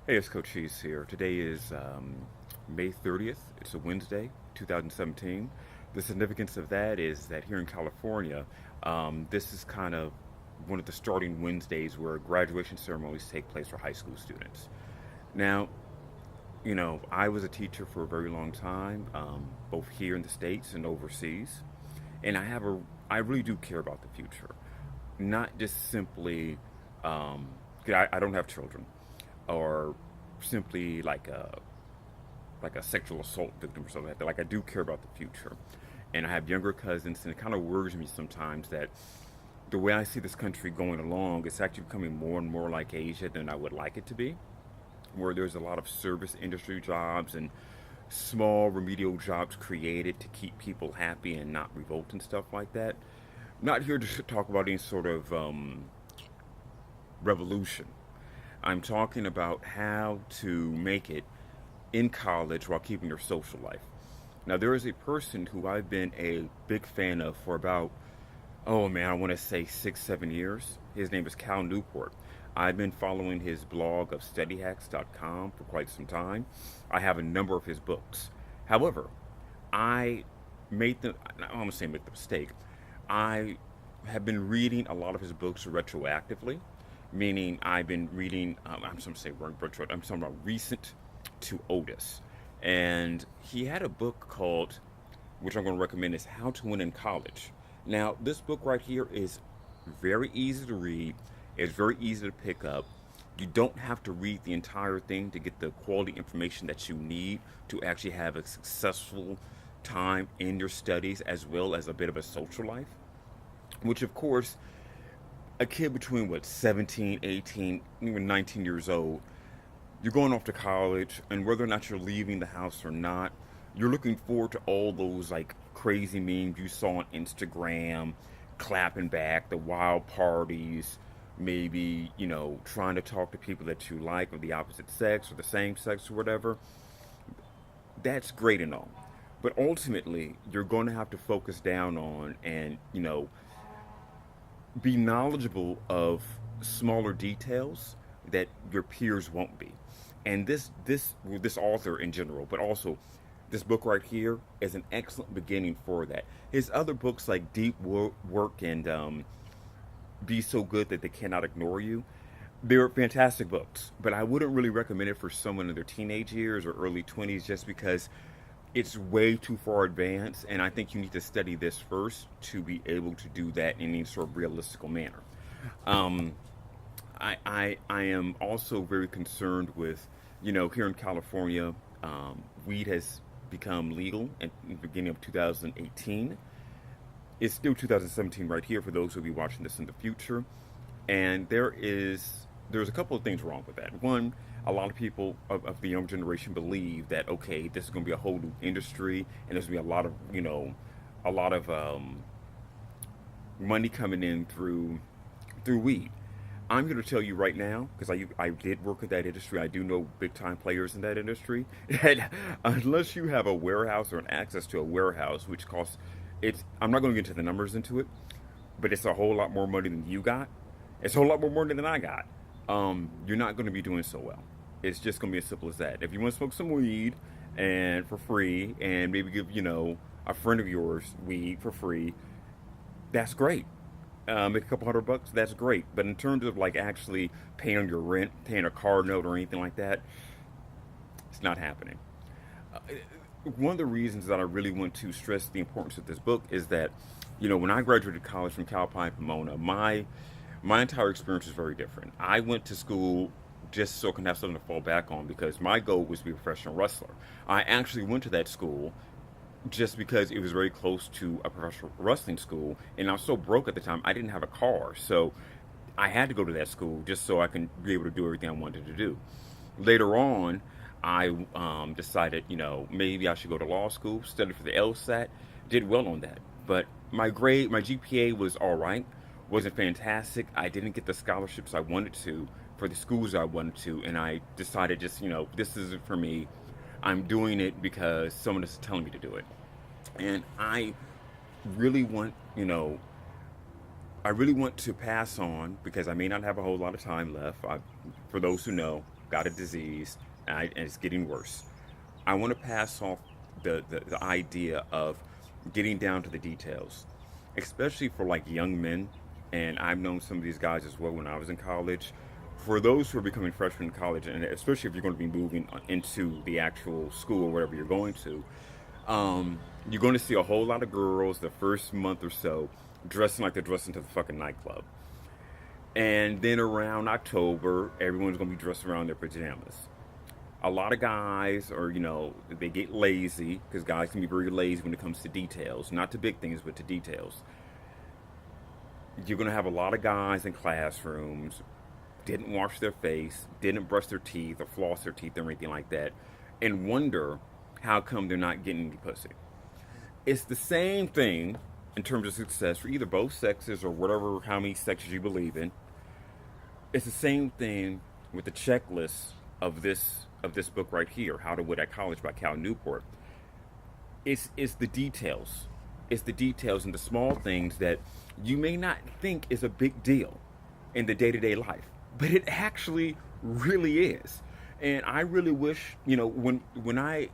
Hey, it's Cochise here. Today is May 30th. It's a Wednesday, 2017. The significance of that is that here in California, this is kind of one of the starting Wednesdays where graduation ceremonies take place for high school students. Now, I was a teacher for a very long time, both here in the States and overseas, and I really do care about the future, not just simply, 'cause I don't have children, or simply like a sexual assault victim or something like that. Like I do care about the future, and I have younger cousins, and it kind of worries me sometimes that the way I see this country going along, it's actually becoming more and more like Asia than I would like it to be, where there's a lot of service industry jobs and small remedial jobs created to keep people happy and not revolt and stuff like that. I'm not here to talk about any sort of revolution. I'm talking about how to make it in college while keeping your social life. Now, there is a person who I've been a big fan of for about, oh man, I want to say 6, 7 years. His name is Cal Newport. I've been following his blog of studyhacks.com for quite some time. I have a number of his books. However, I I'm going to say make the mistake. I have been reading a lot of his books retroactively, meaning I've been reading, I'm going to say retro, I'm talking about recent to Otis. And he had a book called, which I'm going to recommend, is How to Win in College. Now, this book right here is very easy to read. It's very easy to pick up. You don't have to read the entire thing to get the quality information that you need to actually have a successful time in your studies as well as a bit of a social life. Which, of course, a kid between what, 17, 18, even 19 years old, you're going off to college, and whether or not you're leaving the house or not, you're looking forward to all those like crazy memes you saw on Instagram, clapping back, the wild parties, maybe, trying to talk to people that you like of the opposite sex or the same sex or whatever. That's great and all. But ultimately, you're going to have to focus down on and, be knowledgeable of smaller details that your peers won't be. And this author in general, but also this book right here is an excellent beginning for that. His other books like Work and Be So Good That They Cannot Ignore You, they're fantastic books, but I wouldn't really recommend it for someone in their teenage years or early 20s just because it's way too far advanced, and I think you need to study this first to be able to do that in any sort of realistic manner. Um, I am also very concerned with, here in California, weed has become legal at the beginning of 2018. It's still 2017 right here for those who will be watching this in the future. And there's a couple of things wrong with that. One, a lot of people of the young generation believe that okay, this is going to be a whole new industry, and there's going to be a lot of money coming in through weed. I'm here to tell you right now, because I did work in that industry. I do know big time players in that industry. That unless you have a warehouse or an access to a warehouse, which costs, I'm not going to get into the numbers into it, but it's a whole lot more money than you got. It's a whole lot more money than I got. You're not going to be doing so well. It's just going to be as simple as that. If you want to smoke some weed and for free, and maybe give a friend of yours weed for free, that's great. Make a couple $100, that's great. But in terms of like actually paying your rent, paying a car note, or anything like that, it's not happening. Uh, One of the reasons that I really want to stress the importance of this book is that, when I graduated college from Cal Pomona, my entire experience was very different. I went to school just so I can have something to fall back on because my goal was to be a professional wrestler. I actually went to that school just because it was very close to a professional wrestling school, and I was so broke at the time I didn't have a car, so I had to go to that school just so I can be able to do everything I wanted to do. Later on, I decided, maybe I should go to law school, study for the LSAT, did well on that. But my GPA was all right, wasn't fantastic. I didn't get the scholarships I wanted to for the schools I wanted to, and I decided just, this isn't for me. I'm doing it because someone is telling me to do it. And really want, I really want to pass on because I may not have a whole lot of time left. For those who know, got a disease, and it's getting worse. I want to pass off the idea of getting down to the details, especially for like young men. And I've known some of these guys as well when I was in college. For those who are becoming freshmen in college, and especially if you're going to be moving into the actual school or whatever you're going to, you're going to see a whole lot of girls the first month or so dressing like they're dressing to the fucking nightclub. And then around October, everyone's going to be dressed around their pajamas. A lot of guys are, they get lazy because guys can be very lazy when it comes to details, not to big things, but to details. You're going to have a lot of guys in classrooms didn't wash their face, didn't brush their teeth or floss their teeth or anything like that, and wonder how come they're not getting any pussy. It's the same thing in terms of success for either both sexes or whatever, how many sexes you believe in. It's the same thing with the checklist of this book right here, How to Win at College by Cal Newport. It's the details. It's the details and the small things that you may not think is a big deal in the day-to-day life, but it actually really is. And I really wish, when I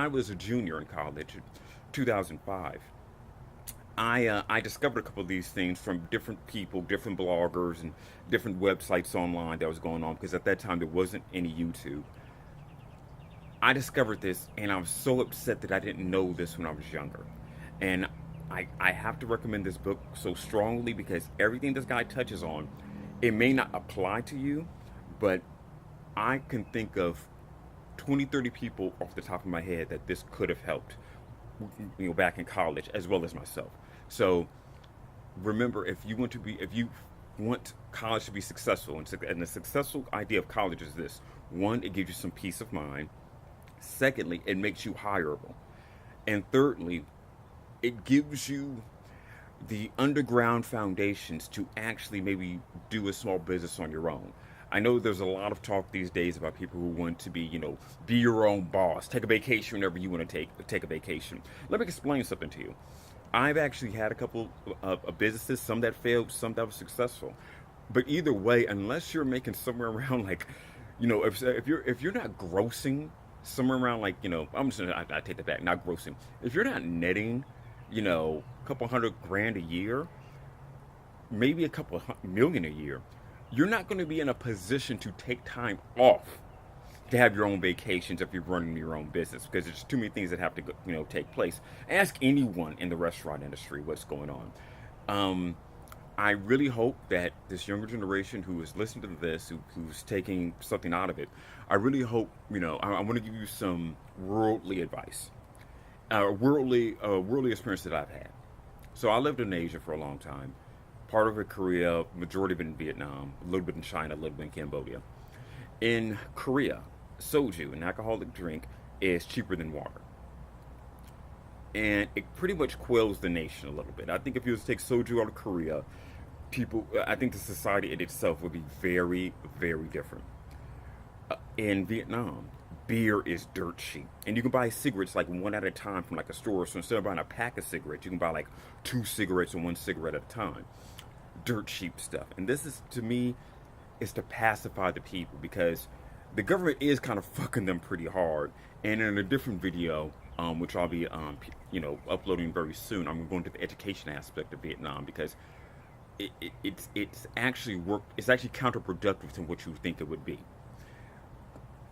was a junior in college, 2005, I discovered a couple of these things from different people, different bloggers, and different websites online that was going on, because at that time there wasn't any YouTube. I discovered this, and I was so upset that I didn't know this when I was younger. And I have to recommend this book so strongly because everything this guy touches on, it may not apply to you, but I can think of 20, 30 people off the top of my head that this could have helped, back in college, as well as myself. So remember, if you want college to be successful, and the successful idea of college is this: one, it gives you some peace of mind. Secondly, it makes you hireable. And thirdly, it gives you the underground foundations to actually maybe do a small business on your own. I know there's a lot of talk these days about people who want to be your own boss, take a vacation whenever you want to take a vacation. Let me explain something to you. I've actually had a couple of businesses, some that failed, some that were successful. But either way, unless you're making somewhere around if you're not grossing somewhere around I take that back, not grossing. If you're not netting, a couple $100,000 a year, maybe a couple million a year, you're not going to be in a position to take time off to have your own vacations if you're running your own business, because there's too many things that have to take place. Ask anyone in the restaurant industry what's going on. I really hope that this younger generation who is listening to this, who's taking something out of it, I really hope, I want to give you some worldly advice, worldly experience that I've had. So I lived in Asia for a long time. Part of it Korea, majority of it in Vietnam, a little bit in China, a little bit in Cambodia. In Korea, soju, an alcoholic drink, is cheaper than water. And it pretty much quells the nation a little bit. I think if you was to take soju out of Korea, I think the society in itself would be very, very different. In Vietnam, beer is dirt cheap. And you can buy cigarettes like one at a time from like a store. So instead of buying a pack of cigarettes, you can buy like 2 cigarettes and 1 cigarette at a time. Dirt cheap stuff. And this is, to me, is to pacify the people, because the government is kind of fucking them pretty hard. And in a different video, which I'll be uploading very soon, I'm going to the education aspect of Vietnam, because it's actually counterproductive to what you think it would be.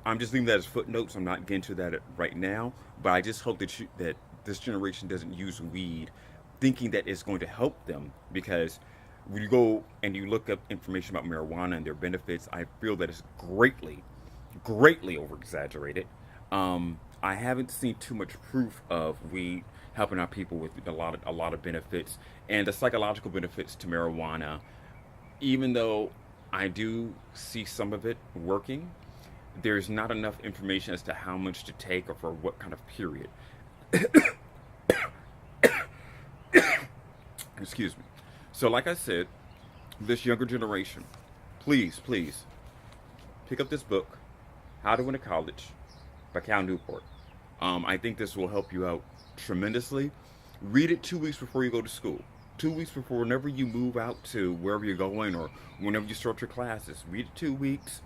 I'm just leaving that as footnotes. I'm not getting to that right now, but I just hope that this generation doesn't use weed thinking that it's going to help them, because when you go and you look up information about marijuana and their benefits, I feel that it's greatly, greatly over-exaggerated. I haven't seen too much proof of weed helping out people with a lot of benefits, and the psychological benefits to marijuana. Even though I do see some of it working, there's not enough information as to how much to take or for what kind of period. Excuse me. So like I said, this younger generation, please pick up this book, How to Win a College by Cal Newport. I think this will help you out tremendously. Read it 2 weeks before you go to school. 2 weeks before, whenever you move out to wherever you're going, or whenever you start your classes. Read it 2 weeks.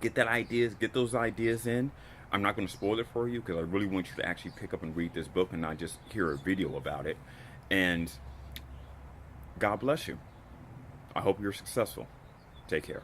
Get that ideas, get those ideas in. I'm not going to spoil it for you because I really want you to actually pick up and read this book and not just hear a video about it. And God bless you. I hope you're successful. Take care.